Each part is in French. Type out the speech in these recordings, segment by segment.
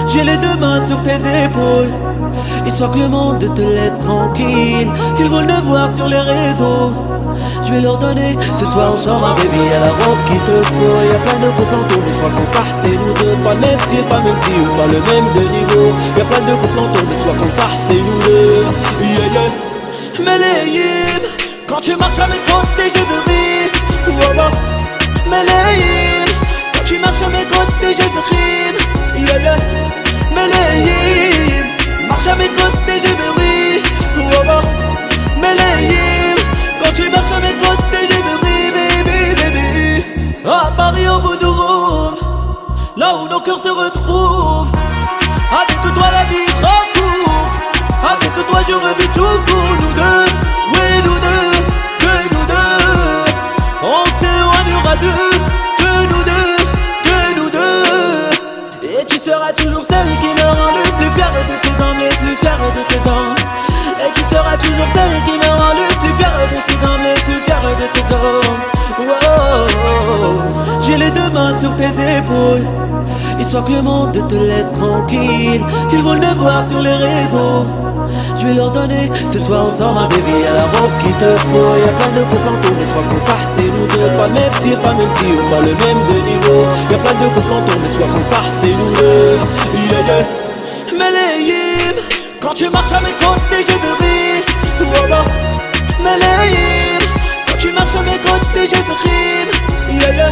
J'ai les deux mains sur tes épaules, histoire que le monde te laisse tranquille. Ils veulent me voir sur les réseaux, je vais leur donner ce soir ensemble un baby. Y'a la robe qu'il te faut, y'a plein de couples en tour. Mais soit qu'on s'arrête, c'est nous deux, pas le même style, pas le même si ou pas le même de niveau. Y'a plein de couples en tour, mais soit qu'on s'arrête, c'est nous deux. Yeah yeah. Melayim, quand tu marches à mes côtés, je veux rire. Voilà. Melayim, quand tu marches à mes côtés, je veux rire. Yeah yeah. Melayim, marche à mes côtés, je veux rire. Voilà. Melayim, quand tu marches à mes côtés, je veux rire, baby, baby. À Paris au bout du Rhône, là où nos cœurs se retrouvent. Avec toi la vie est trop courte, avec toi je revis tout court. Nous deux, oui nous deux, que nous deux. On s'éloignera d'eux, que nous deux, que nous deux. Et tu seras toujours celle qui me rend le plus fier de ses hommes, les plus fiers de ses hommes. Et tu seras toujours celle qui me rend le plus fier de ses hommes, les plus fiers de ses hommes. Wow. J'ai les deux mains sur tes épaules, histoire que le monde te laisse tranquille. Ils veulent me voir sur les réseaux, je vais leur donner ce soir ensemble un baby. Y'a la robe qu'il te faut, y'a plein de couples en tour. Mais soit qu'on s'arrête, c'est nous deux, pas le même style, pas le même si ou pas le même de niveau. Y'a plein de couples en tour, mais soit qu'on s'arrête, c'est nous deux. Yeah yeah. Melayim, quand tu marches à mes côtés, je veux rire. Voilà. Melayim, quand tu marches à mes côtés, je veux rire. Yeah yeah.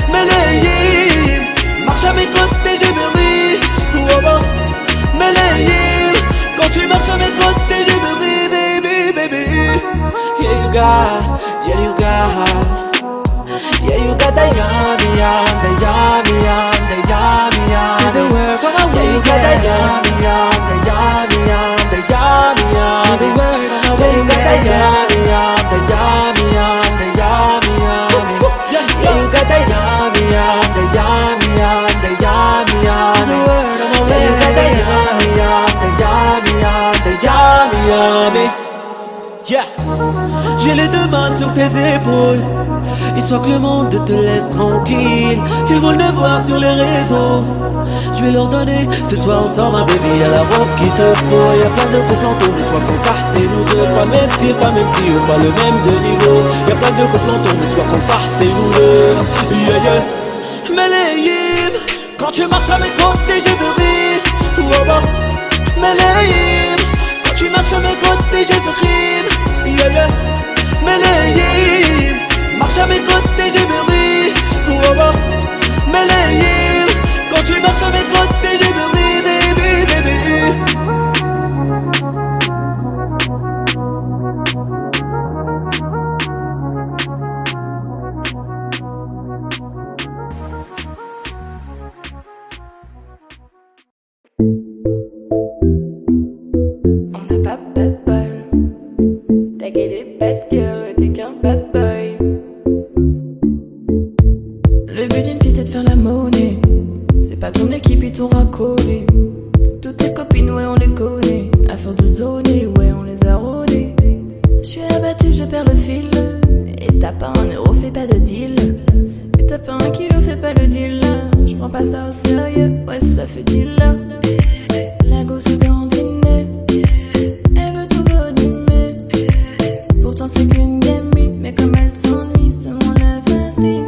Melayim, marche à mes côtés, je veux rire. Voilà. Melayim, quand tu marches à mes côtés, je veux rire, baby, baby. Yeah you got, yeah you got, yeah you got the yummy yum, the yummy yum, the yummy yum. See the word, come on, yeah you got the yummy yum, the yummy yum, the yummy yum. See the word, yeah you got the yummy yum, the yummy yum, the yummy yum. Yeah you got the yummy yum, the yummy yum, the yummy yum. See the word, yeah you got the yummy yum, the yummy yum, the yummy yum. Yeah. J'ai les deux mains sur tes épaules, histoire que le monde te laisse tranquille. Ils veulent me voir sur les réseaux, je vais leur donner ce soir ensemble un baby. Y'a la robe qu'il te faut, y'a plein de couples en tour. Mais soit qu'on s'arrête, c'est nous deux, pas le même style, pas le même si ou pas le même de niveau. Y'a plein de couples en tour, mais soit qu'on s'arrête, c'est nous deux. Yeah yeah. Melayim, quand tu marches à mes côtés, je veux rire. Voilà. Melayim, quand tu marches à mes côtés, je veux rire. Yeah yeah. Melayim, marche à mes côtés, je veux rire. Voilà. Melayim, quand tu marches à mes côtés, je veux rire, baby, baby. On n'a pas bad ball, t'as qu'à des bad girls, t'es qu'un bad boy. Le but d'une fille c'est de faire la monnaie. C'est pas ton équipe ils t'ont racolé. Toutes tes copines ouais on les connaît. À force de zoner ouais on les a rôlées. J'suis abattu je perds le fil. Et t'as pas un euro fais pas de deal. Et t'as pas un kilo fais pas le deal là. J'prends pas ça au sérieux ouais ça fait deal là. La go se dandinait. Elle veut tout volumer. Pourtant c'est qu'une gamine. Mais comme elle s'ennuie c'est mon la facile.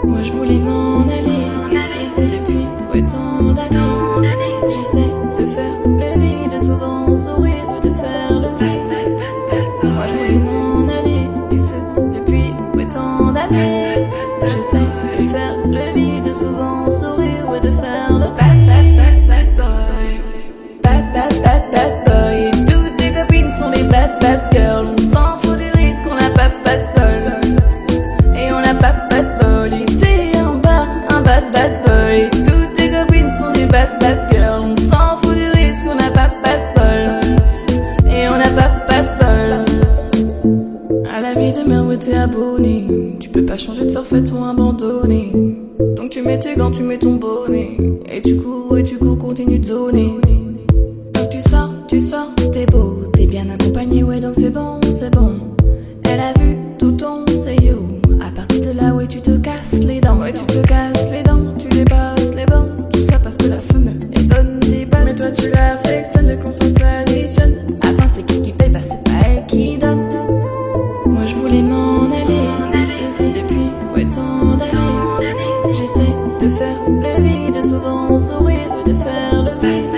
Moi je voulais m'en aller ici depuis ouais tant d'années. J'essaie de faire le vide, souvent sourire ou de faire le tri. Moi je voulais m'en aller ici depuis ouais tant d'années. J'essaie de faire le vide, souvent sourire ou de faire le tri. Bad boy, toutes tes copines sont des bad girls. On s'en fout du risque, on n'a pas de bol. Et on n'a pas de bol. T'es en bas, un bad boy. Toutes tes copines sont des bad girls. On s'en fout du risque, on n'a pas de bol. Et on n'a pas de bol. À la vie de merde, t'es abonné. Tu peux pas changer de forfait ou abandonner. Donc tu mets tes gants, tu mets ton bonnet. Et tu cours, continue de zoner. Donc tu sors, t'es beau. T'es bien accompagné, ouais donc c'est bon. Elle a vu tout ton yo. À partir de là, ouais tu te casses les dents. Ouais tu te casses les dents, tu dépasses les bornes. Tout ça parce que la femelle J'essaie de faire le vide, souvent sourire ou de faire le vide.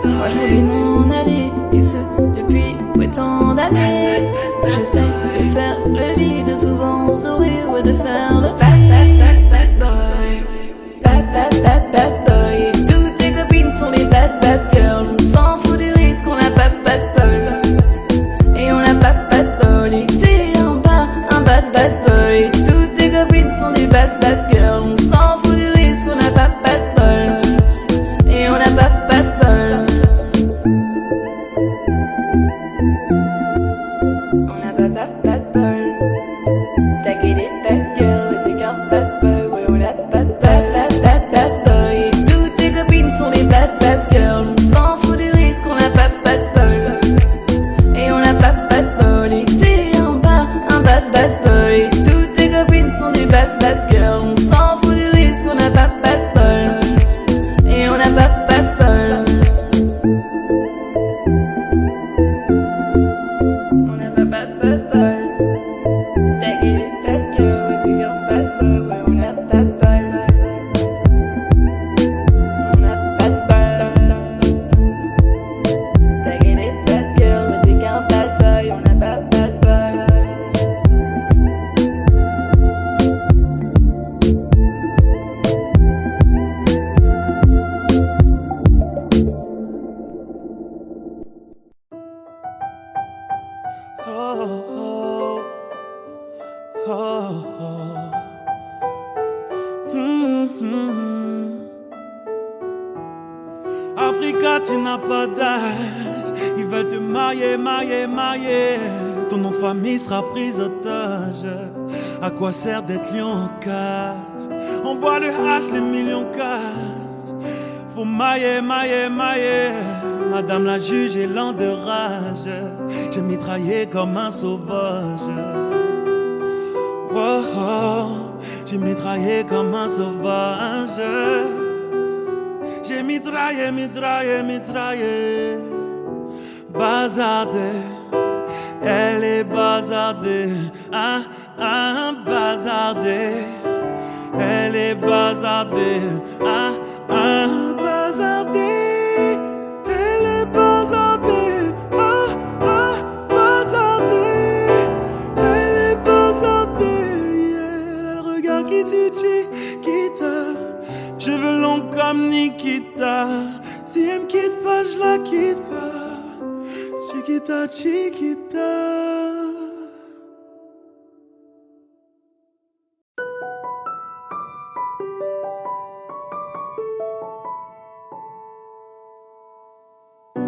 Moi je voulais m'en aller, et ce depuis tant d'années. J'essaie de faire le vide, souvent sourire ou de faire le vide. Bad boy. Et toutes tes copines sont des bad girls. On s'en fout du risque, on n'a pas bad bol. Et on n'a pas bad bol. Et t'es un bad boy. Et toutes tes copines sont des bad girls. On s'en fout du risque, on n'a pas bad bol. Et on n'a pas bad bol. On n'a pas bad bol. T'as que des bad girls et t'es qu'un bad boy. Ouais, on n'a pas bad boy. Et toutes tes copines sont des bad girls. On s'en fout du risque, on n'a pas bad bol. Et on n'a pas bad bol. Et t'es un bad boy. Et toutes tes copines sont des bad girls. On s'en fout du risque, on n'a pas bad bol. Et on n'a pas bad bol. On n'a pas bad bol. T'as que des bad girls et t'es qu'un bad boy. Ouais, on n'a pas bol. On n'a pas bol. T'as que des bad girls et t'es qu'un bad boy. On n'a pas bad bol. Oh, oh, oh, oh. Mm-hmm. Africa, tu n'as pas d'âge. Ils veulent te marier. Ton nom de famille sera pris otage. À quoi sert d'être lion en cage? Envoie le H, les millions cash. Faut mailler. Madame la juge est lent de rage. J'ai mitraillé comme un sauvage. Oh, oh, j'ai mitraillé comme un sauvage. J'ai mitraillé. Bazardée, elle est bazardée. Bazardée, elle est bazardée. Bazardée. Je veux long comme Nikita. Si elle me quitte pas, je la quitte pas. Chiquita.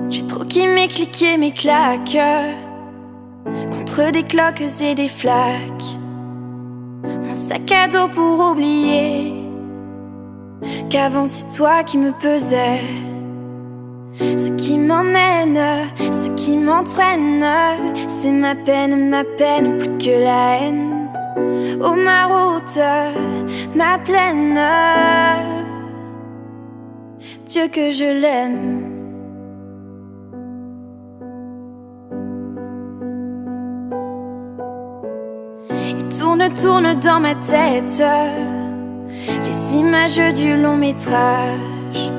J'ai trop kiffé cliquer mes claques contre des cloques et des flaques. Mon sac à dos pour oublier qu'avant c'est toi qui me pesais. Ce qui m'emmène, ce qui m'entraîne, c'est ma peine plus que la haine. Oh ma route, ma plaine, Dieu que je l'aime. Il tourne dans ma tête les images du long métrage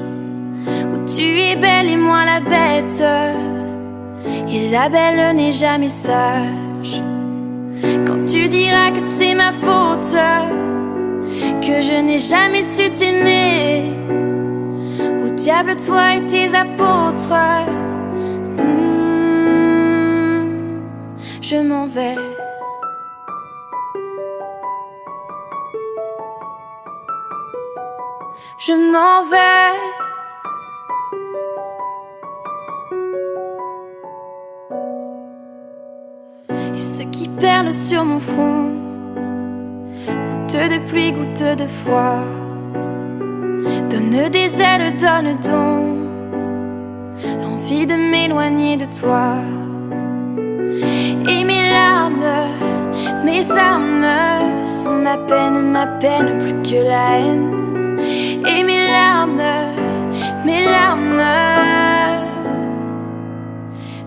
où tu es belle et moi la bête. Et la belle n'est jamais sage. Quand tu diras que c'est ma faute, que je n'ai jamais su t'aimer, au diable toi et tes apôtres. Je m'en vais. Je m'en vais. Et ce qui perle sur mon front, goutte de pluie, goutte de froid, donne des ailes, donne donc l'envie de m'éloigner de toi. Et mes larmes, mes armes sont ma peine plus que la haine. Et mes larmes,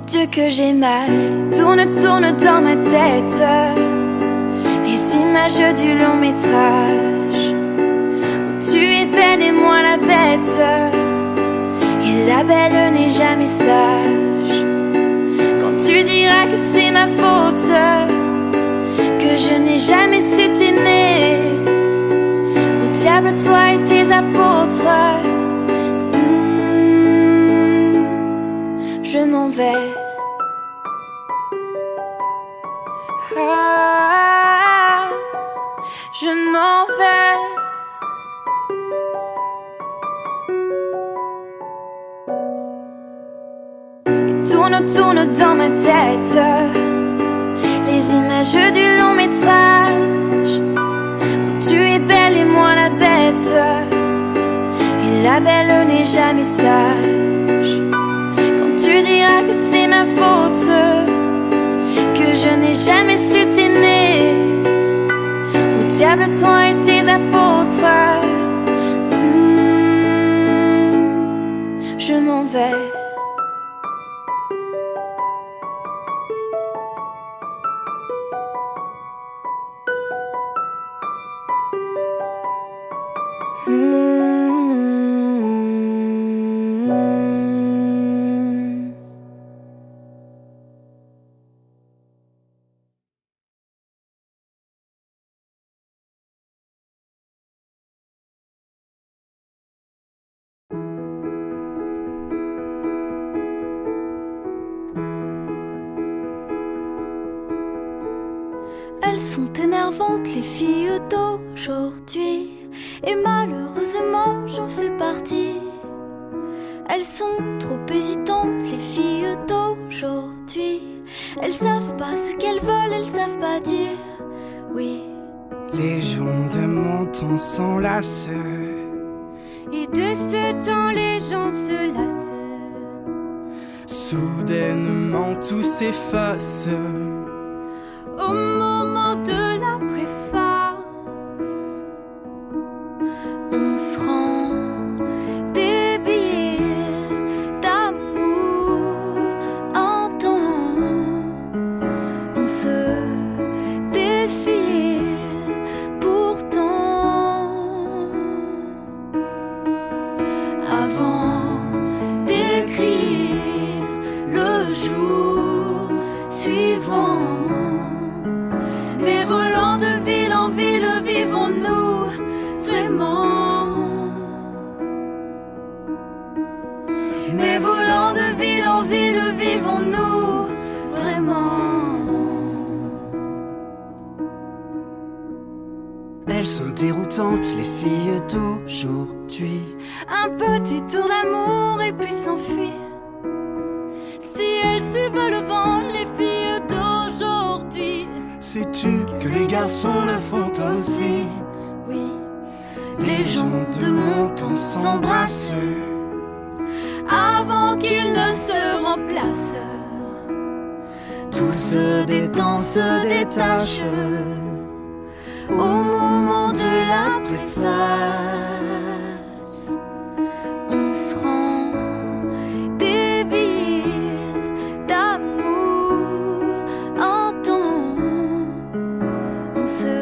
Dieu que j'ai mal, tourne dans ma tête les images du long métrage bête, et la belle n'est jamais sage. Quand tu diras que c'est ma faute, que je n'ai jamais su t'aimer, au diable toi et tes apôtres. Je m'en vais. Ah, je m'en vais. Et tourne dans ma tête les images du long métrage où tu es belle et moi la bête, et la belle n'est jamais sage. Quand tu diras que c'est ma faute, que je n'ai jamais su t'aimer, au diable toi et tes apôtres. Je m'en vais. Elles sont énervantes, les filles d'aujourd'hui, et malheureusement j'en fais partie. Elles sont trop hésitantes, les filles d'aujourd'hui. Elles savent pas ce qu'elles veulent, elles savent pas dire oui. Les gens de mon temps s'enlacent, Et de ce temps les gens se lassent. soudainement tout s'efface. Au moment de la préface, On se rend des billets d'amour en temps. On se défile pourtant. Avant d'écrire le jour suivant, mais volant de ville en ville, vivons-nous vraiment? Mais volant de ville en ville, vivons-nous vraiment? Elles sont déroutantes, les filles d'aujourd'hui. un petit tour d'amour et puis s'enfuir. Si elles suivent le vent, les filles d'aujourd'hui. Sais-tu que les garçons le font aussi? Oui, les gens de mon temps s'embrassent Avant qu'ils ne se remplacent. Tout se détend, se détache au moment de la préface. On se rend des billets d'amour en temps. On se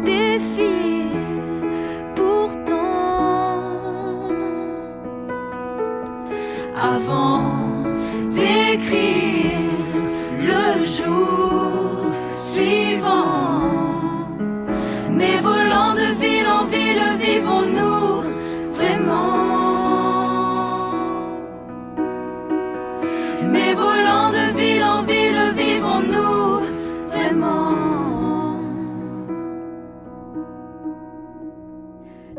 défile pourtant. Avant d'écrire le jour suivant, mais volant de ville en ville, vivons-nous vraiment? Mais volant de ville en ville, vivons-nous vraiment?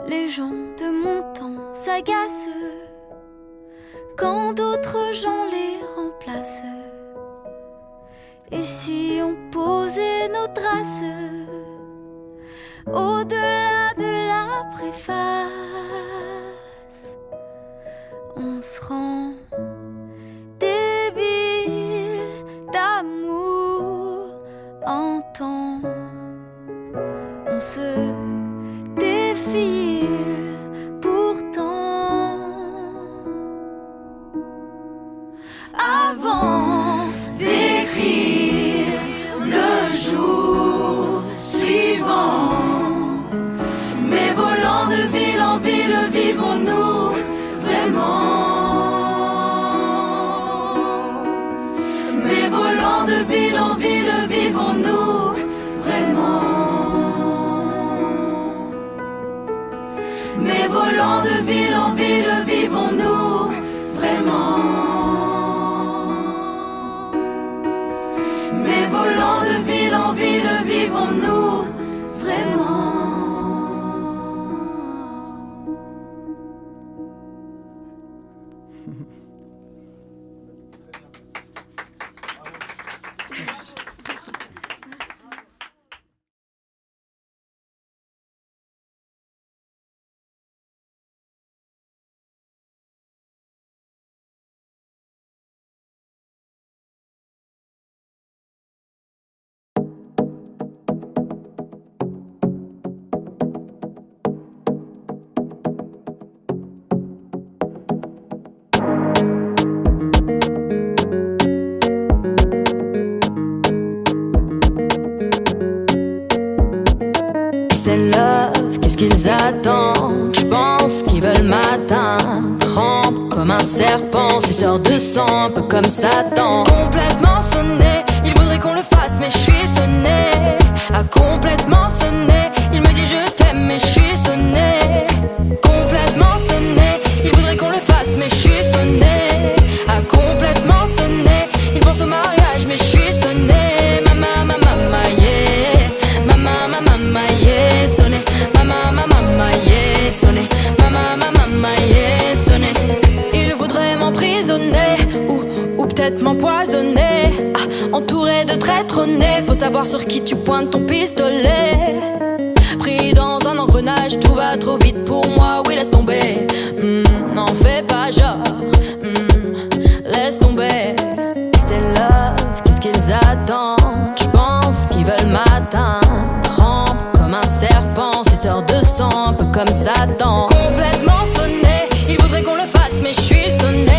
Les gens de mon temps s'agacent quand d'autres gens les remplacent. Et si on posait nos traces au-delà de la préface, on se rend débile d'amour en temps. On se défile pourtant. Avant d'écrire le jour suivant, mais volant de ville en ville, vivons-nous Mais volant de ville en ville, vivons-nous vraiment? Mais volant de ville en ville, vivons-nous vraiment? Qu'est-ce qu'ils attendent? Je pense qu'ils veulent m'atteindre. Rampe comme un serpent, suceur de sang, un peu comme Satan. Complètement sonné, il voudrait qu'on le fasse, mais je suis sonné. A complètement sonné, il me dit je t'aime, mais je suis sonné. Complètement sonné, il voudrait qu'on le fasse, mais je suis sonné. A complètement sonné, il pense au mariage, mais je suis sonné. Mama, mama, mama, yeah. Mama, mama, mama, yeah. Sonné. Mama, mama, mama, yeah. Sonné. Mama, mama, mama, yeah. Sonné. Il voudrait m'emprisonner ou peut-être m'empoisonner. Ah, entouré de traîtres nés, faut savoir sur qui tu pointes ton pistolet. Pris dans un engrenage, tout va trop vite pour moi, oui laisse tomber. N'en fais pas genre, laisse tomber. C'est love, qu'est-ce qu'ils attendent? Je pense qu'ils veulent m'atteindre. Rampe comme un serpent, suceur de sang, un peu comme Satan. Complètement sonné, il voudrait qu'on le fasse, mais je suis sonné.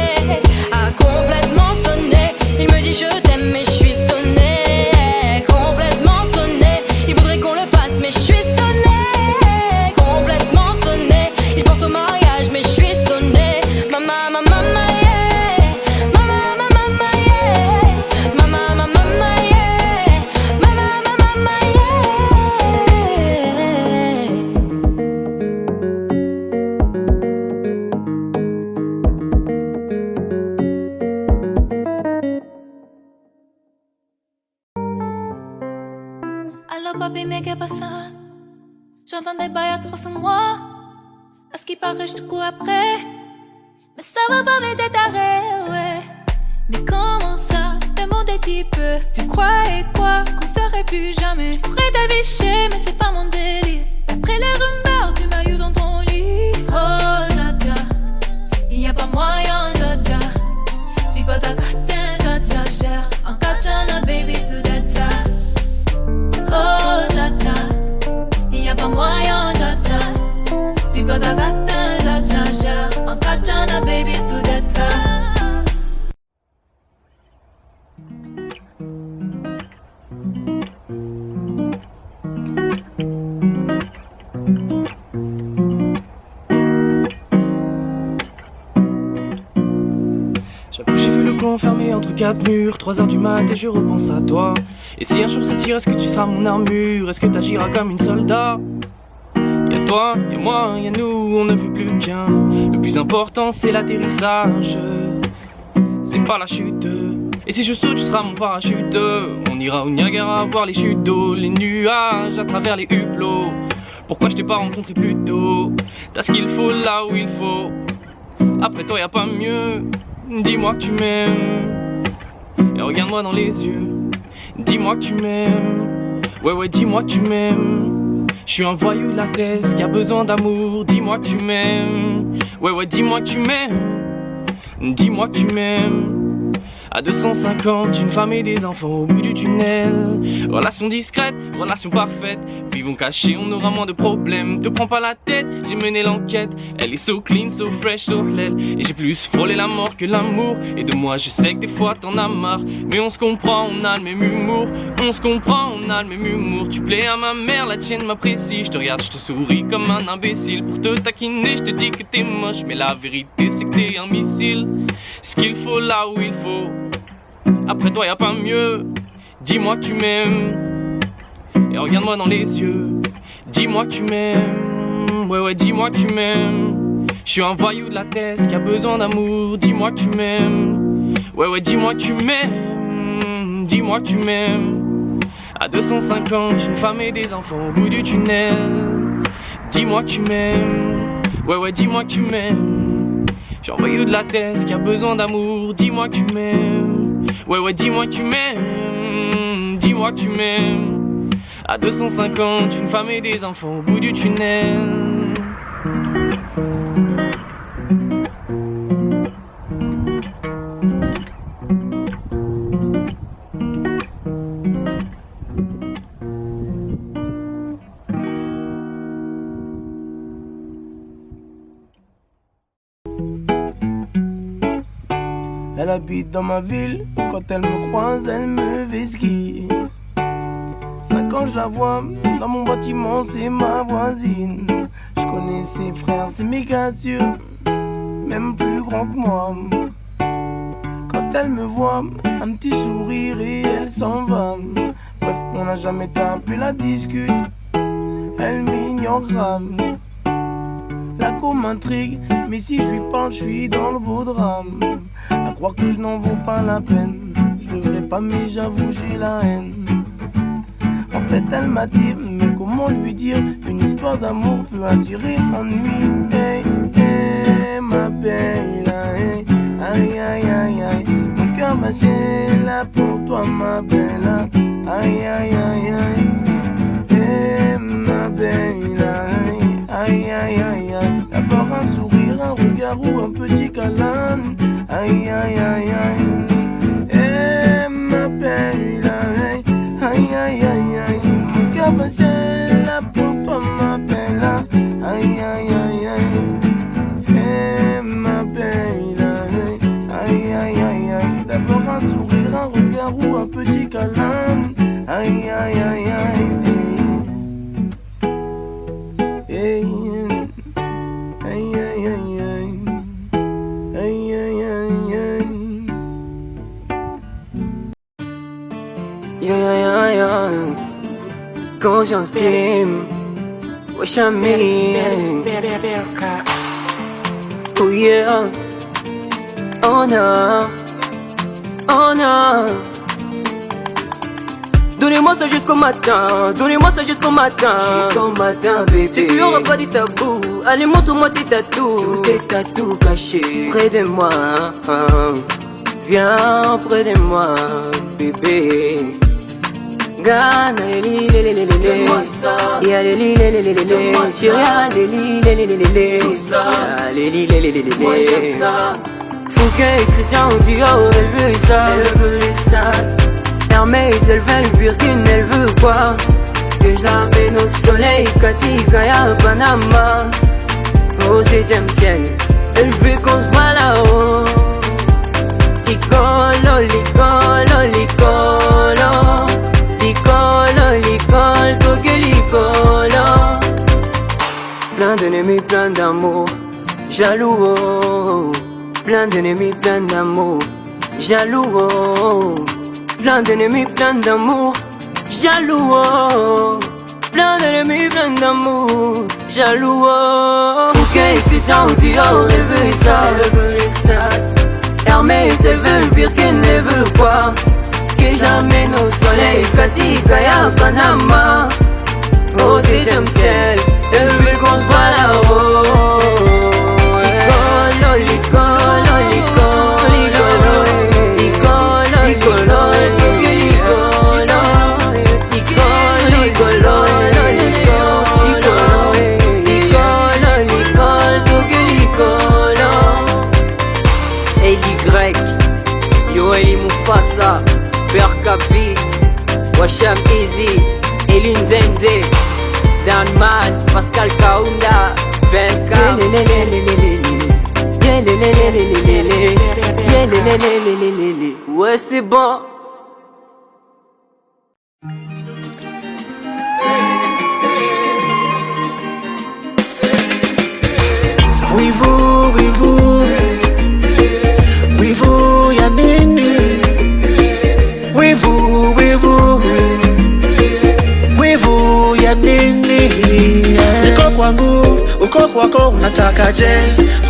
Ah, complètement sonné, il me dit je t'aime, mais je suis sonné. Complètement sonné, il voudrait qu'on le fasse, mais je suis sonné. Complètement sonné, il pense au mariage, mais je suis sonné. Mama, mama, mama, yeah. Mama, mama, mama, yeah. Mama, mama, mama, yeah. Mama, mama, mama, yeah. Allô papi, mais qu'est-ce que ça? J'entends des bails à trop sur moi. À ce qui paraît, je te cours après. Mais ça va pas m'aider taré, ouais. Mais comment ça, le monde est petit peu. Tu croyais quoi, qu'on serait plus jamais? Je pourrais t'afficher, mais c'est pas mon délire. D'après les rumeurs, tu m'as eu dans ton lit. Oh, Jaja, y a pas moyen, Jaja. Suis pas ta catin, Jaja, gère. En katana, baby, tout that ça. Oh, Jaja, y a pas moyen, Jaja. Suis pas ta catin, Jaja, gère. En katana, baby, tout that ça. J'avoue que j'ai vu le camp enfermé entre quatre murs, 3h du mat et je repense à toi. Et si un jour ça tire, est-ce que tu seras mon armure? Est-ce que t'agiras comme une soldat? Y'a toi, y'a moi, y'a nous, on ne veut plus qu'un. Le plus important c'est l'atterrissage, c'est pas la chute. Et si je saute, tu seras mon parachute. On ira au Niagara voir les chutes d'eau, les nuages à travers les hublots. Pourquoi je t'ai pas rencontré plus tôt? T'as ce qu'il faut là où il faut. Après toi y'a pas mieux. Dis-moi que tu m'aimes. Et regarde-moi dans les yeux. Dis-moi que tu m'aimes. Ouais, dis-moi que tu m'aimes. Je suis un voyou latex qui a besoin d'amour. Dis-moi que tu m'aimes. Ouais, dis-moi que tu m'aimes. Dis-moi que tu m'aimes. À 250, une femme et des enfants au bout du tunnel. Relation discrète, relation parfaite. Vivons cachés, on aura moins de problèmes. Te prends pas la tête, j'ai mené l'enquête. Elle est so clean, so fresh, so l'aile. Et j'ai plus frôlé la mort que l'amour. Et de moi je sais que des fois t'en as marre. Mais on se comprend, on a le même humour. On se comprend, on a le même humour. Tu plais à ma mère, la tienne m'apprécie. Je te regarde, je te souris comme un imbécile. Pour te taquiner, je te dis que t'es moche. Mais la vérité c'est que t'es un missile. Ce qu'il faut là où il faut. Après toi y'a pas mieux. Dis-moi que tu m'aimes. Et regarde-moi dans les yeux. Dis-moi que tu m'aimes. Ouais ouais dis-moi que tu m'aimes. Je suis un voyou de la tête qui a besoin d'amour. Dis-moi que tu m'aimes. Ouais ouais dis-moi que tu m'aimes. Dis-moi que tu m'aimes. À 250, une femme et des enfants au bout du tunnel. Dis-moi que tu m'aimes. Ouais ouais dis-moi que tu m'aimes. Je suis un voyou de la tête qui a besoin d'amour. Dis-moi que tu m'aimes. Ouais ouais dis-moi que tu m'aimes. Dis-moi que tu m'aimes. À 250, une femme et des enfants au bout du tunnel. Elle habite dans ma ville, quand elle me croise, elle me vesquille. 5 ans je la vois, dans mon bâtiment c'est ma voisine. Je connais ses frères, c'est méga sûr, même plus grand que moi. Quand elle me voit, un petit sourire et elle s'en va. Bref, on n'a jamais tapé la discute, elle m'ignore grave. La co m'intrigue, mais si je lui parle, je suis dans le beau drame. À croire que je n'en vaux pas la peine, je devrais pas, mais j'avoue j'ai la haine. En fait elle m'attire, mais comment lui dire? Une histoire d'amour peut attirer ennui. Hey, hey, ma belle, hey, aïe, aïe, aïe, aïe. Mon cœur battait là pour toi, ma belle, aïe, aïe, aïe, aïe. Hey, ma belle, aïe, aïe, aïe, aïe. D'abord un sourire, un regard ou un petit câlin. Aïe, aïe, aïe, aïe. Hey, ma belle, aïe, aïe, aïe, aïe. Mon cœur battait là pour toi, ma belle. Aïe, aïe, aïe, aïe. Hey, ma belle, aïe, aïe, aïe, aïe. D'abord un sourire, un regard ou un petit câlin. Aïe, aïe, aïe, aïe. Hey, aïe, aïe, aïe, aïe. Aïe, aïe, aïe, aïe. Yeah, yeah, yeah. Conscience team. Wesh ami. Oh yeah. Oh no. Oh no. Donnez-moi ça jusqu'au matin, donnez-moi ça jusqu'au matin. Jusqu'au matin, bébé. Si tu auras pas dit tabou, allez montre-moi tes tatous. Tous tes tatous cachés près de moi. Viens près de moi, bébé. Gana les li les les les les. Y'a les li les les les les. Tira les li les les les les. Les li les les les les. Moi j'aime ça. Fouquet et Christian Dior, elle veut ça, elle veut ça. Hermès, elle veut le Birkin, elle veut quoi? Que je l'amène au soleil, Cathy, Kaya, Panama. Au 7e ciel, elle veut qu'on se voit là-haut. Licolo, licolo, licolo. Licolo, licolo, toque licolo. Plein d'ennemis, plein d'amour, jaloux oh. Plein d'ennemis, plein d'amour, jaloux oh. Plein d'ennemis, plein d'amour, jaloux oh. Plein d'ennemis, plein d'amour, jaloux oh. Fouquet et Christian Dior, elle veut ça, elle veut ça. Hermès, elle veut le Birkin, elle veut quoi? Que je l'amène au soleil, Cathy, Kaya, Panama. Au 7e ciel, elle veut qu'on se voit là-haut. Licolo, licolo, licolo, licolo, licolo, licolo, licolo, licolo, licolo, Y, yo Eli Mufasa, Berkabit, Washam Easy, Elin Zenze, Danman, Pascal Kaunda, Benka. Ouais c'est bon. Oui vous, oui vous, oui vous, y'a nini. Oui vous, oui vous, oui vous, y'a nini. Niko kwangu, uko kwako unatakaje?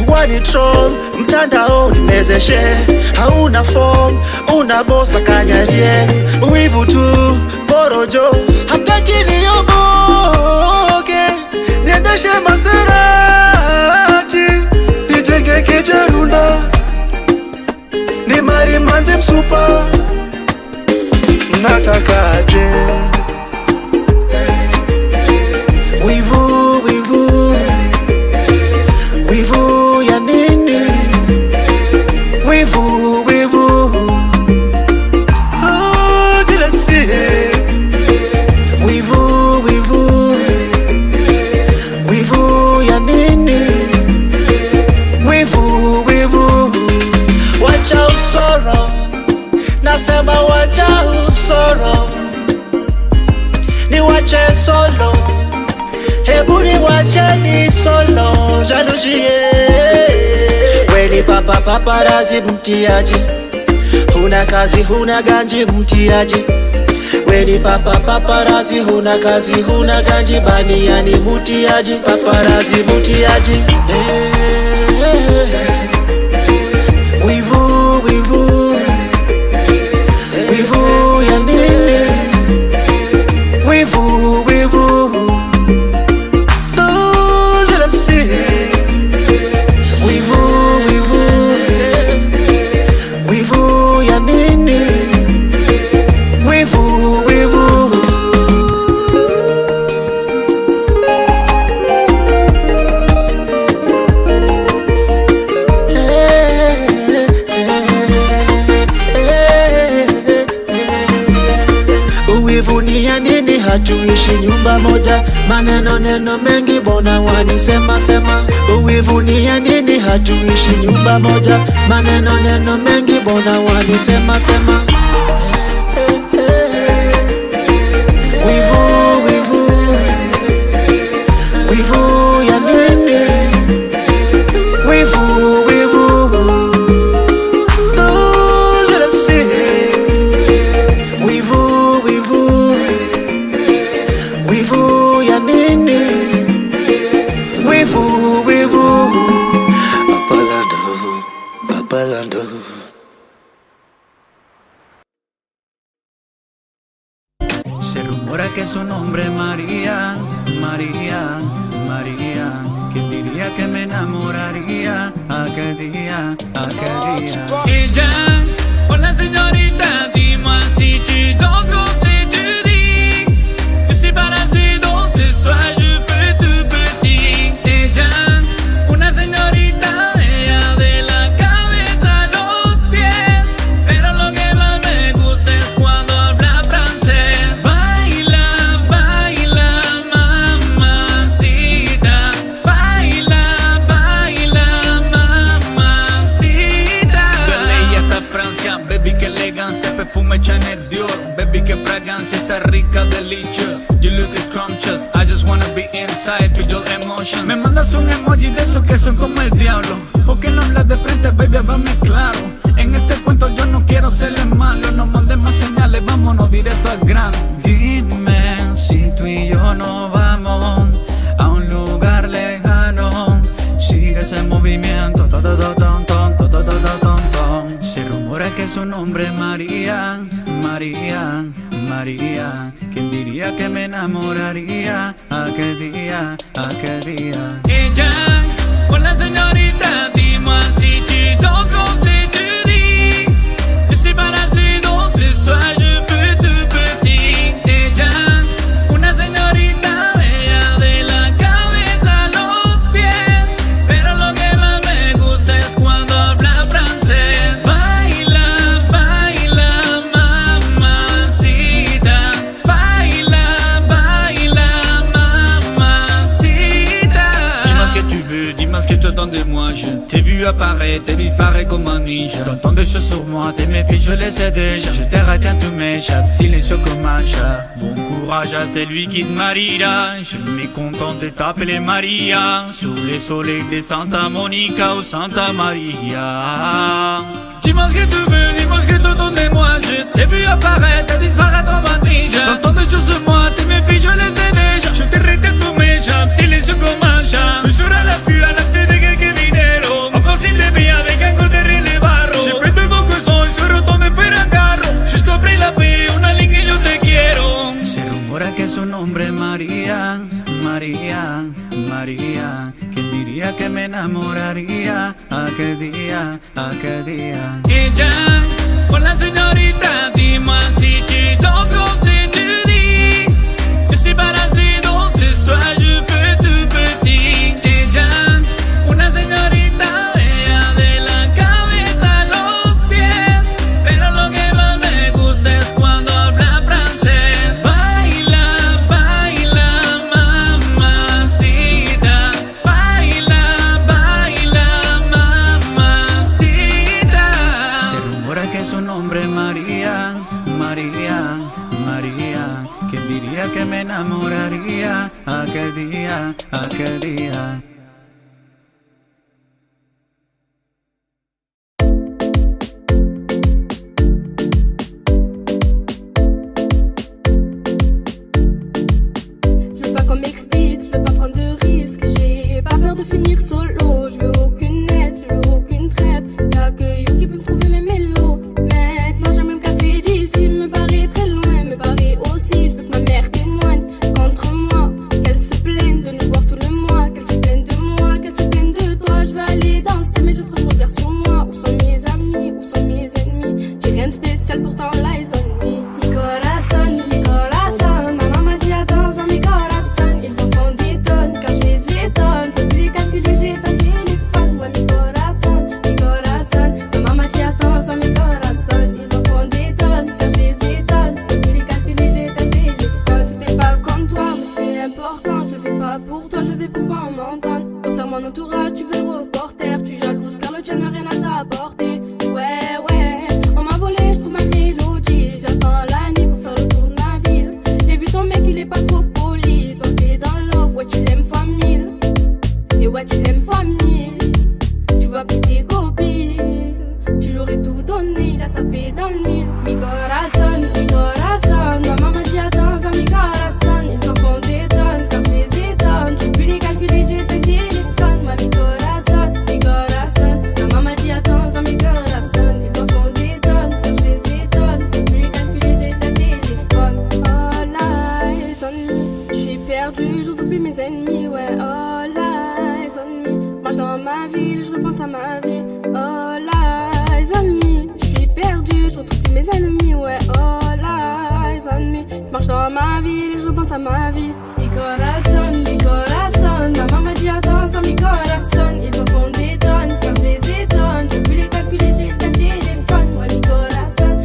Wani troll mtandao nimezeshe, hauna form unabosa kanyarie, wivu tu porojo hamtaki niyoboke, niendeshe Maserati nijenge Kejerunda ni mari manze msupa natakaje? Wivu, wivu, wivu ya nini? Wivu, wivu, oh, jealousy. Wivu, wivu, wivu ya nini? Wivu, wivu, wacha usoro, nasema wacha usoro, ni wache solo, hebu ni wache ni solo, jalousie. Weni papa paparazi mtiaji, huna kazi huna ganji mtiaji. Weni papa paparazi huna kazi huna ganji, baniani mtiaji, paparazi mtiaji. Wivu, wivu, wivu ya nini? Wivu, wivu, those that I see. Wivu, wivu, wivu ya nini? Wivu, wivu. Wivu ni ya nini? Hatuishi nyumba moja, maneno neno mengi bona wanisema sema. Wivu ni ya nini? Hatuishi nyumba moja, maneno neno mengi bona wanisema sema. Wivu, wivu, wivu ya nini? Wivu, wivu, those that I see. Wivu, wivu, wivu ya nini? Wivu, wivu. Papalando, papalando. Se rumora que su nombre es María, María, María. ¿Quién diría que me enamoraría aquel día, aquel día? Ella, hola señorita, dis-moi si tu danses quand c'est tu dis. Je suis parasé dans ce soir, je fais tout petit. Ella, una señorita, ella de la cabeza a los pies. Pero lo que más me gusta es cuando habla francés. Baila, baila, mamacita. Baila, baila, mamacita. De ley hasta Francia, baby, que elegancia. Perfume Chanel Dior, baby, que fragancia. Está rica, delicious. You look scrumptious. I just wanna be inside, feel your emotions. Me mandas un emoji de esos que son como el diablo. ¿Por qué no hablas de frente, baby? Háblame claro. En este cuento yo no quiero serle malo. No mandes más señales, vámonos directo al grano. Dime si tú y yo no vamos a un lugar lejano. Sigue ese movimiento, se rumora que su nombre es María, María, María. ¿Quién diría que me enamoraría aquel día, aquel día? Ella, hola señorita, dis-moi si tu danses quand c'est tu dis. Je suis parasé dans ce soir, je fais tout petit. Ella, una señorita, ella de la cabeza a los pies. Pero lo que más me gusta es cuando habla francés. Baila, baila, mamacita. Baila, baila, mamacita. Dis-moi ce que tu veux, dis-moi ce que tu attends de moi. Je t'ai vu apparaître et disparaître comme un ninja. T'entends des choses sur moi, tes méfies je les sais déjà. Je t'ai raté, tout m'échappe, silencieux comme un chat. Bon courage à celui qui te mariera. Je me contente de t'appeler Maria. Sous les soleils de Santa Monica ou Santa Maria. Dis-moi ce que tu veux, dis-moi ce que tu attends de moi. Je t'ai vu apparaître et disparaître comme un ninja. T'entends des choses sur moi, tes méfies je les sais déjà. Je t'ai raté, tout m'échappe, silencieux comme un chat. Je serai diría que me enamoraría aquel día, aquel día. Ella, con la señorita, dis-moi si tu danses quand c'est jeudi. Je suis parasé dans ce soir, je fais tout petit. Ella, una señorita, ella de la cabeza a los pies. Pero lo que más me gusta es cuando habla francés. Baila, baila, mamacita. Baila, baila, mamacita. Se rumora que su nombre es María, María, María. ¿Quién diría que me enamoraría aquel día, aquel día? Je veux pas qu'on m'explique, je veux pas prendre de risques. J'ai pas peur de finir solo. Je veux aucune aide, je veux aucune trêve. Y'a que You qui peut me trouver mes mélos. Maintenant j'aime me casser d'ici, me barrer très loin, me barrer aussi. Je veux que ma mère témoigne contre moi, qu'elle se plaigne de nous voir tout le mois, qu'elle se plaigne de moi, qu'elle se plaigne de toi. Je veux aller danser, mais je te regarde sur moi. Où sont mes amis, où sont mes ennemis? J'ai rien de spécial, pourtant là ils ont mis. Mi corazón, maman m'a dit attends, mi corazón. Ils en font des tonnes quand je les étonne. Faut plus les calculer, j'ai ton téléphone. Ouais, mi corazón, maman m'a dit attends, mi corazón. Ils en font des tonnes quand je les étonne. Faut plus les calculer, j'ai ton téléphone. C'était pas comme toi, mais c'est important. Je le fais pas pour toi, je fais pour qu'on m'entende. Comme ça mon entourage, tu veux reporter. Tu jalouses car le tien n'a rien à t'apporter. Ouais, on m'a volé, je trouve ma mélodie. J'attends la nuit pour faire le tour de ma ville. J'ai vu ton mec, il est pas trop poli. Toi t'es dans l'offre, ouais tu l'aimes fois 1000. Et ouais tu l'aimes fois 1000. Tu vois plus tes copines. Tu l'aurais tout donné, il a tapé dans le mille. Mi corazón, maman m'a dit attends, mi corazón. Ils en font des tonnes quand je les étonne. Je peux plus les calculer, j'ai ton téléphone. Moi mi corazón, maman m'a dit attends, mi corazón. Ils en font des tonnes quand je les étonne. Je peux plus les calculer, j'ai ton téléphone. Oh lies on me, je suis perdu, je retrouve plus mes ennemis. Ouais, oh lies on me, marche dans ma ville, je repense à ma vie. Oh lies on me, je suis perdu, je retrouve plus mes ennemis. Ouais, oh lies on me, marche dans ma ville, je repense à ma vie. Mi corazón, maman m'a dit attends, mi corazón. Ils en font des tonnes quand je les étonne. Je peux plus les calculer, j'ai ton téléphone. Ouais, mi corazón,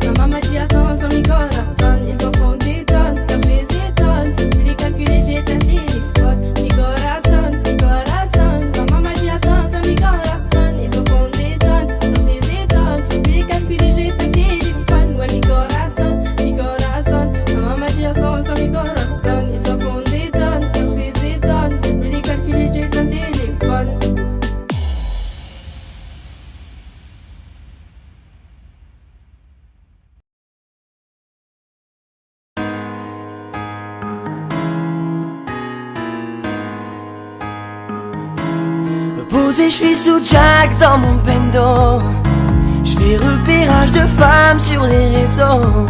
maman m'a dit attends, mi corazón. Ils en font des tonnes quand je les étonne. Je peux plus les calculer, j'ai ton téléphone. Mi corazón, maman m'a dit attends, mi corazón. Ils en font des tonnes quand je les étonne. Je peux plus les calculer, j'ai ton téléphone. Ouais, mi corazón, maman m'a dit attends, mi corazón. Ils en font des tonnes quand je les étonne. Je peux plus les calculer, j'ai ton téléphone. Posé, je suis sous Jack dans mon bendo. Je fais repérage de femmes sur les réseaux.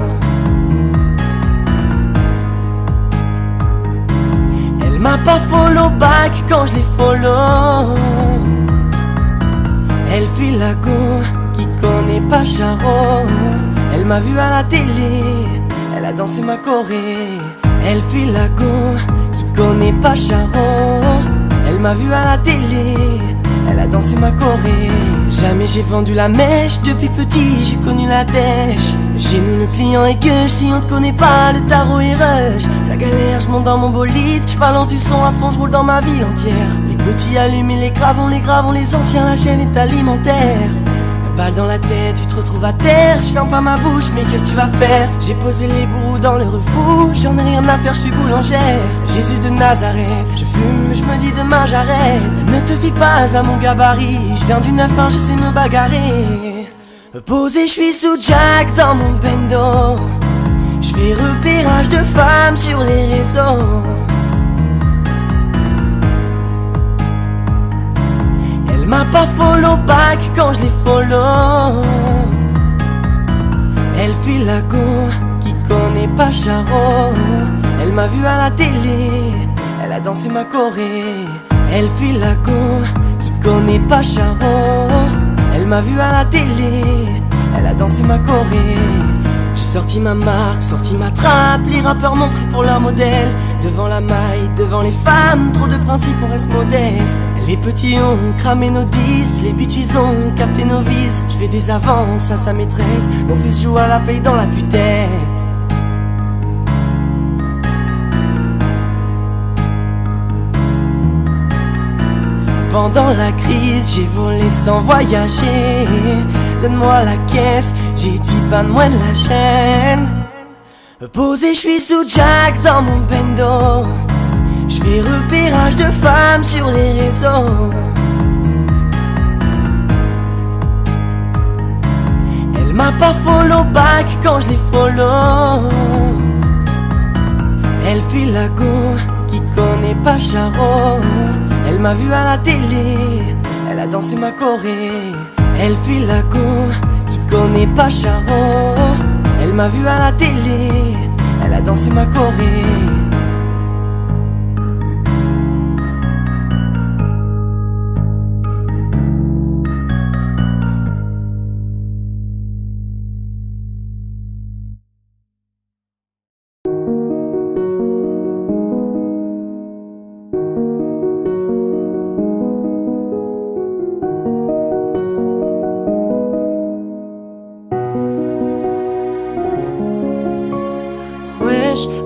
Elle m'a pas follow back quand je les follow. Elle file la go qui connaît pas Charo. Elle m'a vu à la télé, elle a dansé ma choré. Elle file la go qui connaît pas Charo. Elle m'a vu à la télé, elle a dansé ma choré. Jamais j'ai vendu la mèche, depuis petit j'ai connu la dèche. Chez nous le client est gueuche, si on te connaît pas le tarot est rush. Ça galère, je monte dans mon bolide, je balance du son à fond, je roule dans ma ville entière. Les petits allument et les gravons, les anciens, la chaîne est alimentaire. Balle dans la tête, tu te retrouves à terre. Je ferme pas ma bouche, mais qu'est-ce que tu vas faire? J'ai posé les bouts dans le refout, j'en ai rien à faire, je suis boulangère. Jésus de Nazareth, je fume, je me dis demain j'arrête. Ne te fie pas à mon gabarit, je viens du 9-1, je sais me bagarrer. Posé, je suis sous Jack dans mon bendo. Je fais repérage de femmes sur les réseaux. Elle m'a pas follow back quand je les follow. Elle file la go qui connaît pas Charo. Elle m'a vu à la télé, elle a dansé ma choré. Elle file la go, qui connaît pas Charo. Elle m'a vu à la télé, elle a dansé ma choré. J'ai sorti ma marque, sorti ma trappe. Les rappeurs m'ont pris pour leur modèle. Devant la maille, devant les femmes, trop de principes, on reste modeste. Les petits ont cramé nos 10, les bitches ont capté nos vices. Je fais des avances à sa maîtresse, mon fils joue à la play dans la tue-tête. Pendant la crise, j'ai volé sans voyager. Donne-moi la caisse, j'ai dit pas de moins de la chaîne. Posé, je suis sous Jack dans mon bendo. Je fais repérage de femmes sur les réseaux. Elle m'a pas follow back quand je l'ai follow. Elle file la go, qui connaît pas Charo. Elle m'a vu à la télé, elle a dansé ma choré. Elle file la go, qui connaît pas Charo. Elle m'a vu à la télé, elle a dansé ma choré.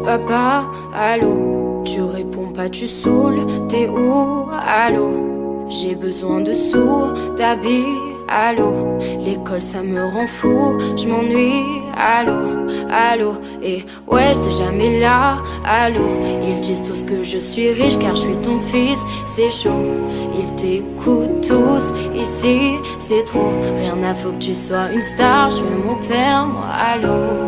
Papa, allô, tu réponds pas, tu saoules, t'es où, allô, j'ai besoin de sous, t'habilles, allô, l'école ça me rend fou, je m'ennuie, allô, allô, et ouais j'étais jamais là, allô, ils disent tous que je suis riche car je suis ton fils, c'est chaud, ils t'écoutent tous, ici c'est trop, rien à faut que tu sois une star, je veux mon père, moi, allô.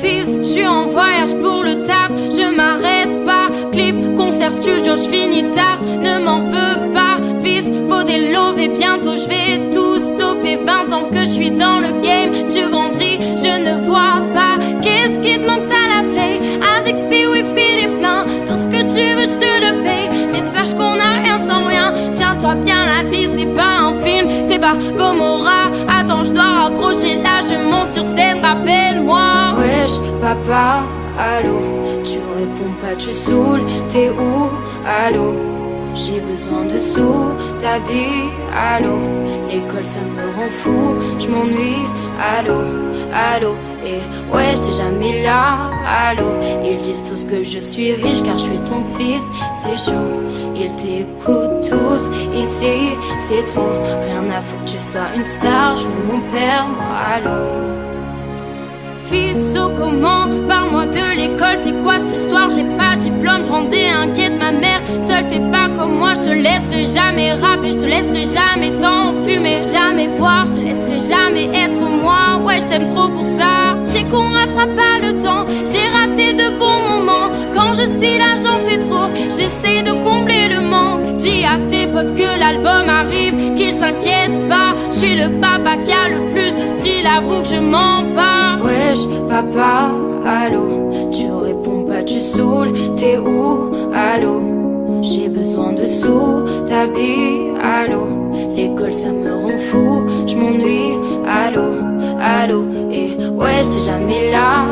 Fils, je suis en voyage pour le taf, je m'arrête pas. Clip, concert, studio, je finis tard, ne m'en veux pas. Fils, faut des loves et bientôt je vais tout stopper. 20 ans que je suis dans le game, tu grandis, je ne vois pas. Qu'est-ce qui te manque à la play? ASXP, Wi-Fi, les pleins, tout ce que tu veux, je te le paye. Mais sache qu'on a rien sans rien, tiens-toi bien, la vie c'est pas un film, c'est pas Gomorrah. Attends, je dois raccrocher là, je monte sur scène, rappelle-moi. Wesh, papa, allô, tu réponds pas, tu saoules, t'es où, allô, j'ai besoin de sous, t'habilles, allô, l'école ça me rend fou, je m'ennuie, allô, allô, et ouais j'étais jamais là, allô, ils disent tous que je suis riche car je suis ton fils, c'est chaud, ils t'écoutent tous, ici c'est trop, rien à foutre que tu sois une star, je veux mon père, moi, allô. Fils, oh comment, parle-moi de l'école, c'est quoi cette histoire? J'ai pas de diplôme, je rendais inquiète ma mère. Seule fais pas comme moi, je te laisserai jamais rapper, je te laisserai jamais t'enfumer, jamais boire, je te laisserai jamais être moi. Ouais, je t'aime trop pour ça. J'ai qu'on rattrape pas le temps, j'ai raté de bons moments. Quand je suis là, j'en fais trop, j'essaie de combler le manque. Dis à tes potes que l'album arrive, qu'ils s'inquiètent pas. Je suis le papa qui a le plus de style, avoue que je mens pas. Wesh, papa, allô, tu réponds pas, tu saoules, t'es où, allô, j'ai besoin de sous, t'habilles, allô, l'école ça me rend fou, je m'ennuie, allô, allô, et ouais j'étais jamais là,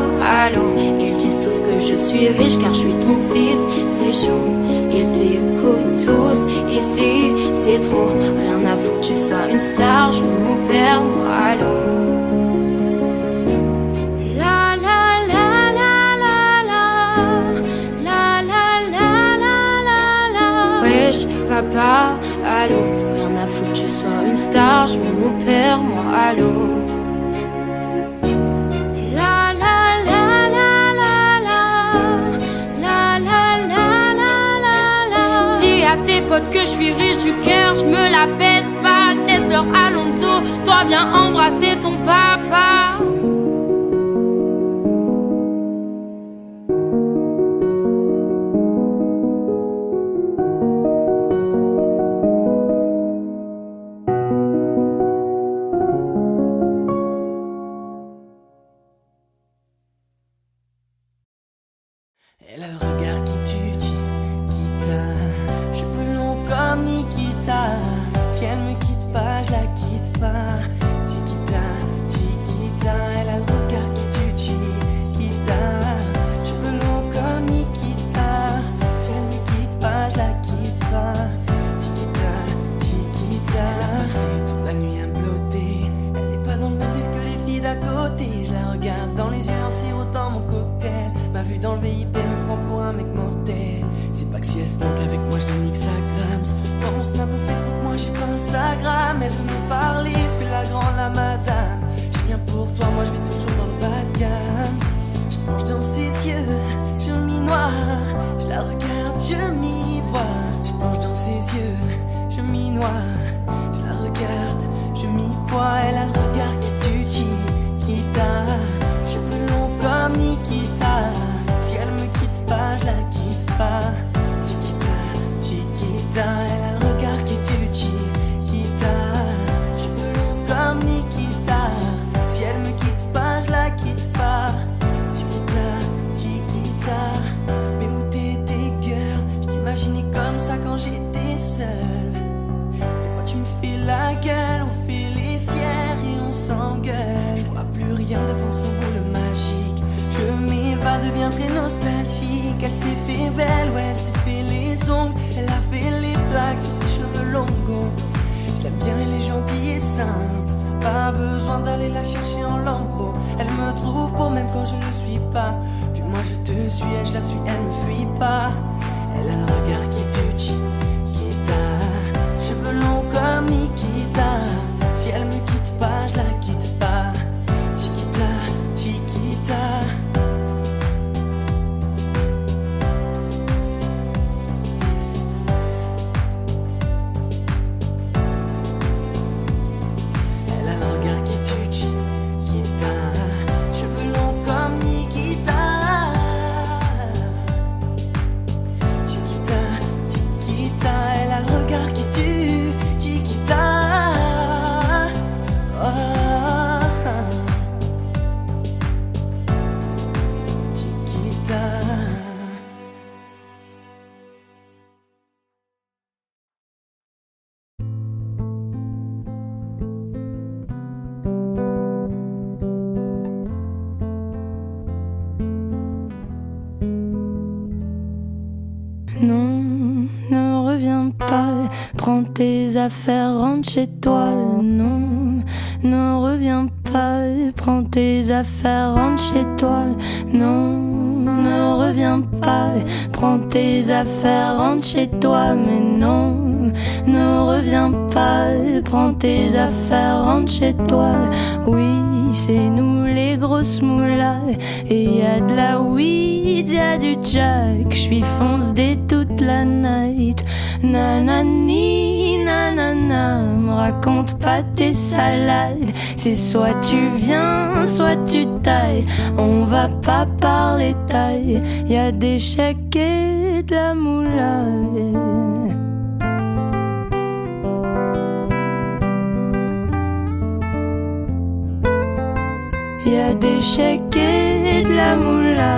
allô, ils disent tous que je suis riche car je suis ton fils, c'est chaud, ils t'écoutent tous, ici c'est trop, rien à foutre que tu sois une star, je veux mon père, moi, allô. Papa, allô, rien à foutre que tu sois une star, je veux mon père, moi, allô. La la la la la la la la la la la. Dis à tes potes que je suis riche du cœur, je me la pète pas, laisse-leur Alonso, toi viens embrasser ton papa. Elle a le regard qui tue, qui teint. Je veux ses yeux, je m'y noie. Je la regarde, je m'y vois. Elle a le regard qui tue, Chiquita. Cheveux longs comme Nikita. Si elle me quitte pas, je la quitte pas. Chiquita, Chiquita. Elle a le regard qui tue, Chiquita. Cheveux longs comme Nikita. Si elle me quitte pas, je la quitte pas. Chiquita, Chiquita. Mais où t'étais, girl? Je t'imaginais comme ça quand j'étais seule. Des fois tu me fais la gueule, on fait les fiers et on s'engueule. Je vois plus rien devant son boule magique. Je m'évade, deviens très nostalgique. Elle s'est fait belle, ouais, elle s'est fait les ongles. Elle a fait les plaques sur ses cheveux longs. Je l'aime bien, elle est gentille et simple. Pas besoin d'aller la chercher en lambeau. Elle me trouve beau même quand je ne suis pas. Puis moi je te suis et je la suis, elle me fuit pas. Elle a le regard qui tue, Chiquita. Cheveux longs comme Nikita. Si elle me quitte pas, je la quitte pas. Chiquita, Chiquita. Elle a le regard qui tue, Chiquita. Cheveux longs comme Nikita. Chiquita, Chiquita. Elle a le regard qui tue, Chiquita. Oh. Chiquita. Non, ne reviens pas, prends tes affaires, rentre chez toi. Non, ne reviens pas, prends tes affaires, rentre chez toi. Non, ne reviens pas, prends tes affaires, rentre chez toi. Mais non, ne reviens pas, prends tes affaires, rentre chez toi. Oui, c'est nous les grosses moulas, et y a de la weed, y a du jack. J'suis fonce dès toute la night. Nanani, nanana, me raconte pas tes salades. C'est soit tu viens, soit tu tailles. On va pas parler taille. Y a des chèques et de la moula. Y a des chèques et de la moula.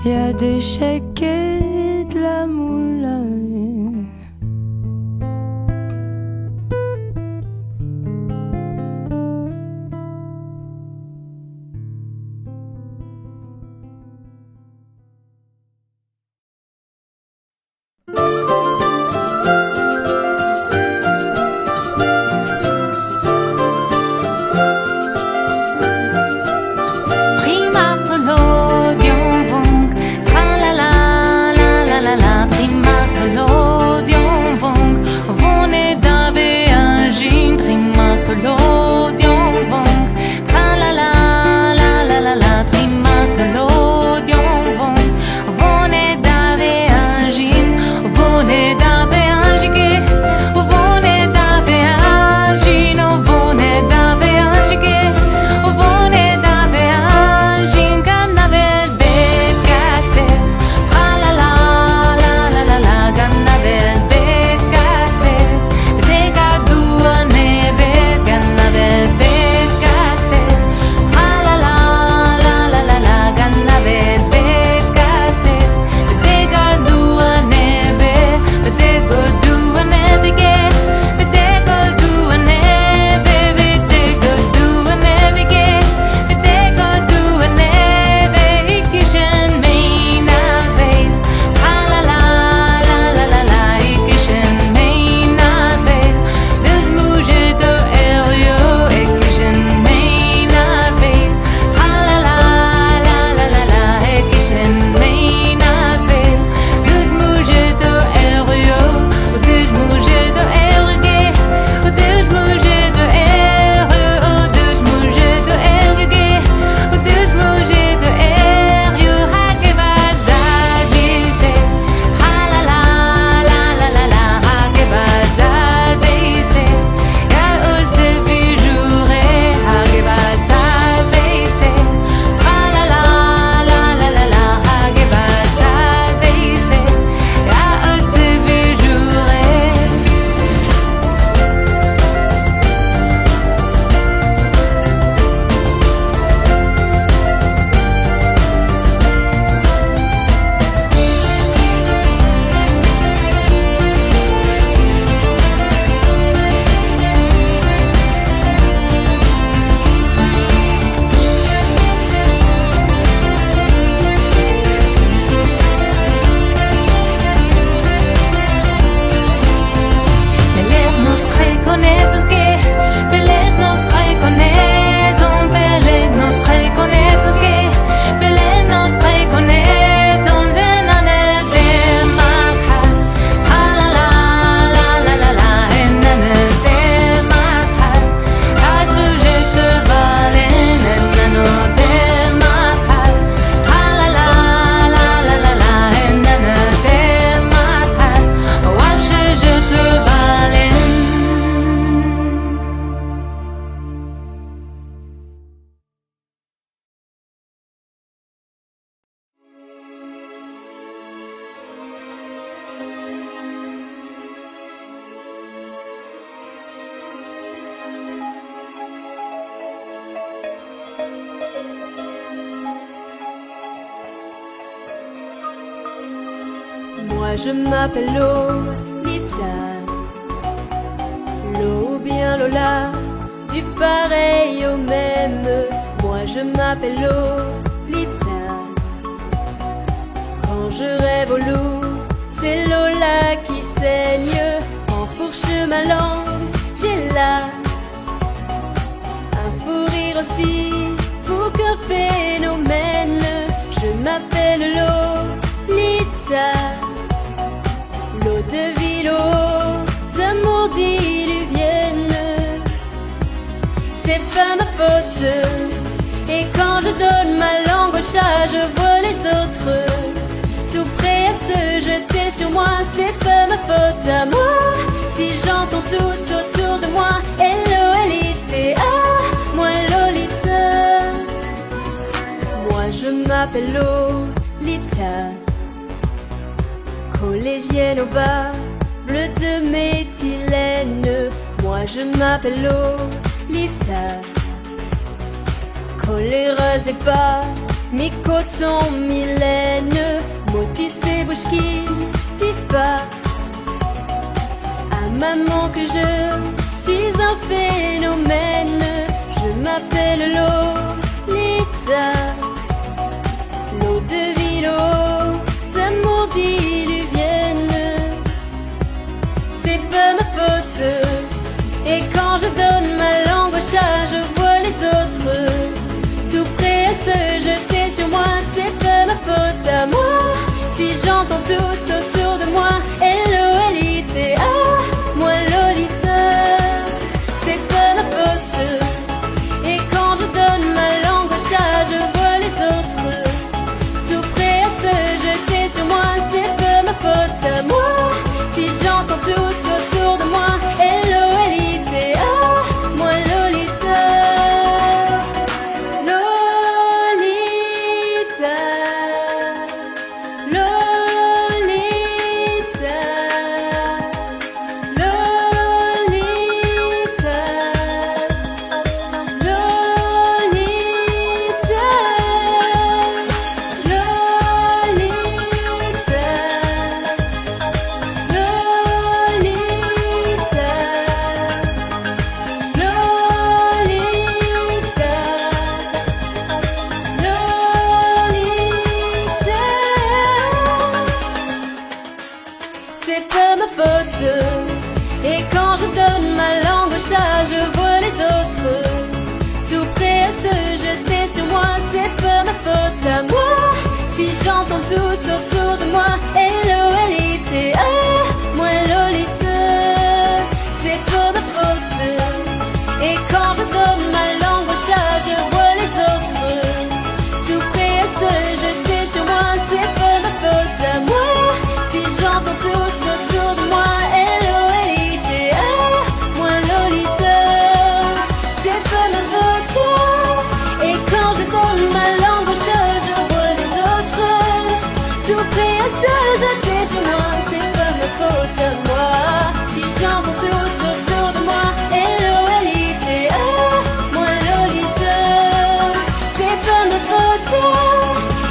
Y a des chèques et de la moula. Prima monologue, on vong, tra la la Moi je m'appelle Lolita, Lo ou bien Lola, du pareil au même. Moi je m'appelle Lolita. Quand je rêve au loup, c'est Lola qui saigne. Enfourche ma langue, j'ai là un fou rire aussi fou qu'un phénomène. Je m'appelle Lolita, l'eau de ville aux amours diluviennes. C'est pas ma faute, et quand je donne ma langue au chat, je vois les autres tout prêts à se jeter sur moi. C'est pas ma faute à moi si j'entends tout autour de moi. L-O-L-I-T-A, moi Lolita. Moi je m'appelle Lolita, collégienne au bas, bleu de méthylène. Moi je m'appelle Lolita, coléreuse et pas mi-coton, mi-laine. Motus et bouche qui dit pas à maman que je suis un phénomène. Je m'appelle Lolita, l'eau de ville aux amours diluviennes. C'est pas ma faute, et quand je donne ma langue au chat, je vois les autres tout prêts à se jeter sur moi. C'est pas ma faute à moi si j'entends tout autour de moi. L-O-L-I-T-A, moi Lolita. C'est pas ma faute, et quand je donne ma langue au chat, je vois les autres tout prêts à se jeter sur moi. C'est pas ma faute à moi si j'entends tout autour de moi. L-O-L-I-T-A, moi Lolita. C'est pas ma faute, et quand je donne ma langue au chat, je vois les autres tout prêts à se jeter sur moi. C'est pas ma faute à moi si j'entends tout autour de moi. L-O-L-I-T-A, moi Lolita. C'est pas ma faute, et quand je donne ma langue au chat, je vois les autres tout prêts à se jeter sur moi. C'est pas ma faute à moi si j'entends tout autour de moi. L-O-L-I-T-A, moi Lolita. C'est pas ma faute, et quand je donne ma langue au chat, je vois les autres tout prêts à se jeter sur moi. C'est pas ma faute à moi si j'entends tout autour de moi. L-O-L-I-T-A, moi Lolita. C'est pas ma faute,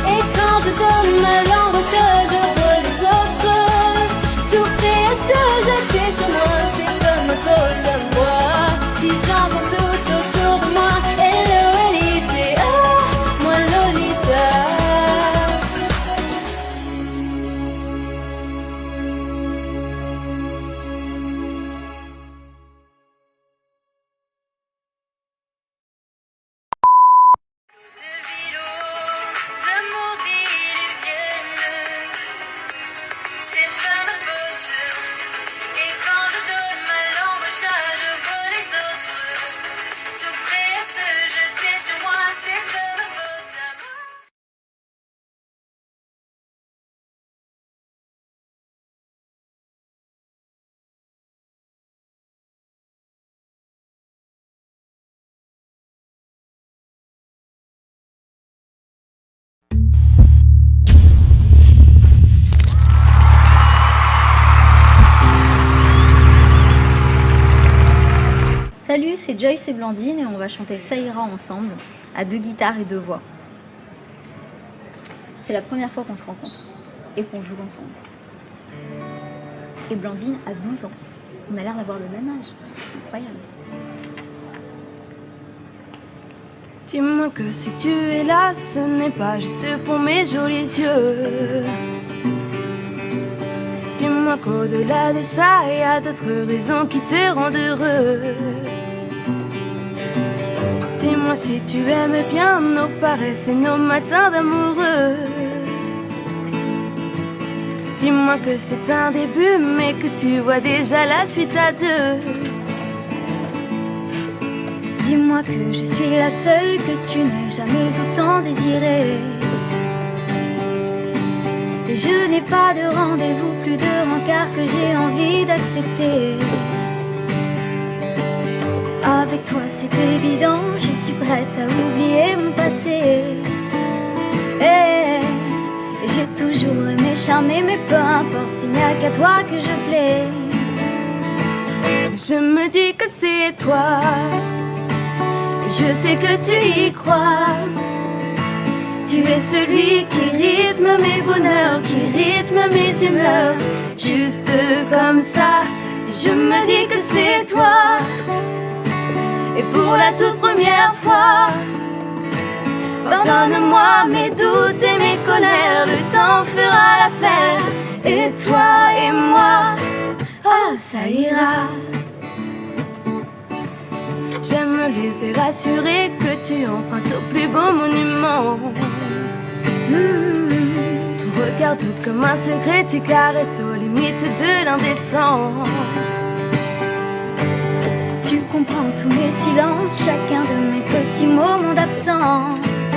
et quand je donne ma langue au chat, je vois les autres tout prêts à se jeter sur moi. C'est pas ma faute à moi si j'entends tout autour de moi. L-O-L-I-T-A, moi Lolita. Salut, c'est Joyce et Blandine et on va chanter Ça ira ensemble à 2 guitares et 2 voix. C'est la première fois qu'on se rencontre et qu'on joue ensemble. et Blandine a 12 ans. On a l'air d'avoir le même âge. Incroyable. Dis-moi que si tu es là, ce n'est pas juste pour mes jolis yeux. Dis-moi qu'au-delà de ça, il y a d'autres raisons qui te rendent heureux. Dis-moi si tu aimes bien nos paresses et nos matins d'amoureux. Dis-moi que c'est un début, mais que tu vois déjà la suite à deux. Dis-moi que je suis la seule que tu n'aies jamais autant désirée. Et je n'ai pas de rendez-vous, plus de rencard que j'ai envie d'accepter. Avec toi c'est évident, je suis prête à oublier mon passé. Et j'ai toujours aimé charmer, mais peu importe, s'il n'y a qu'à toi que je plais. Je me dis que c'est toi. Je sais que tu y crois. Tu es celui qui rythme mes bonheurs, qui rythme mes humeurs. Juste comme ça, je me dis que c'est toi. Et pour la toute première fois, pardonne-moi mes doutes et mes colères. Le temps fera l'affaire. Et toi et moi, ah ça ira. J'aime me laisser rassurer que tu empruntes au plus beau monument. Ton regard tout comme un secret, tes caresses aux limites de l'indécent. Tu comprends tous mes silences, chacun de mes petits moments d'absence.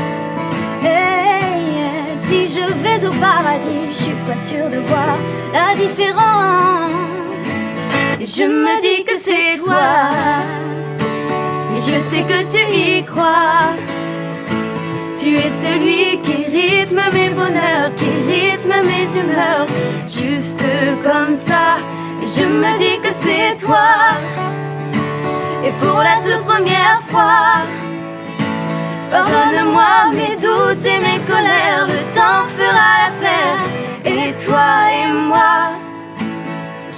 Hey, si je vais au paradis, je suis pas sûre de voir la différence. Et je me dis que c'est toi. Et je sais que tu y crois. Tu es celui qui rythme mes bonheurs, qui rythme mes humeurs. Juste comme ça, et je me dis que c'est toi. Et pour la toute première fois, pardonne-moi mes doutes et mes colères. Le temps fera l'affaire. Et toi et moi,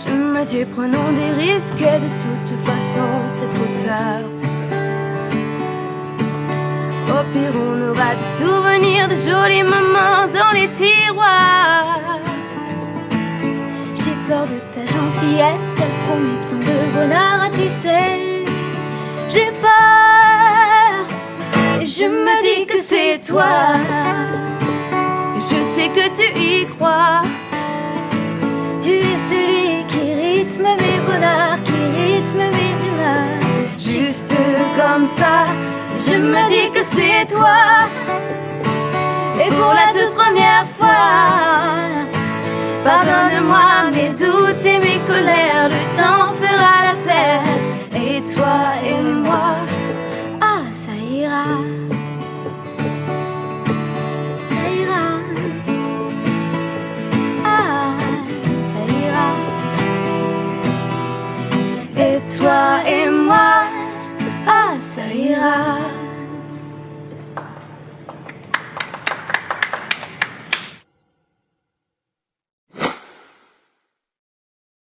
je me dis prenons des risques. Et de toute façon c'est trop tard. Au pire on aura des souvenirs, de jolis moments dans les tiroirs. J'ai peur de ta gentillesse, elle promet tant de bonheur, tu sais. J'ai peur, et je me dis que c'est toi. Et je sais que tu y crois. Tu es celui qui rythme mes bonheurs, qui rythme mes humeurs. Juste comme ça, je me dis que c'est toi. Et pour la toute première fois, pardonne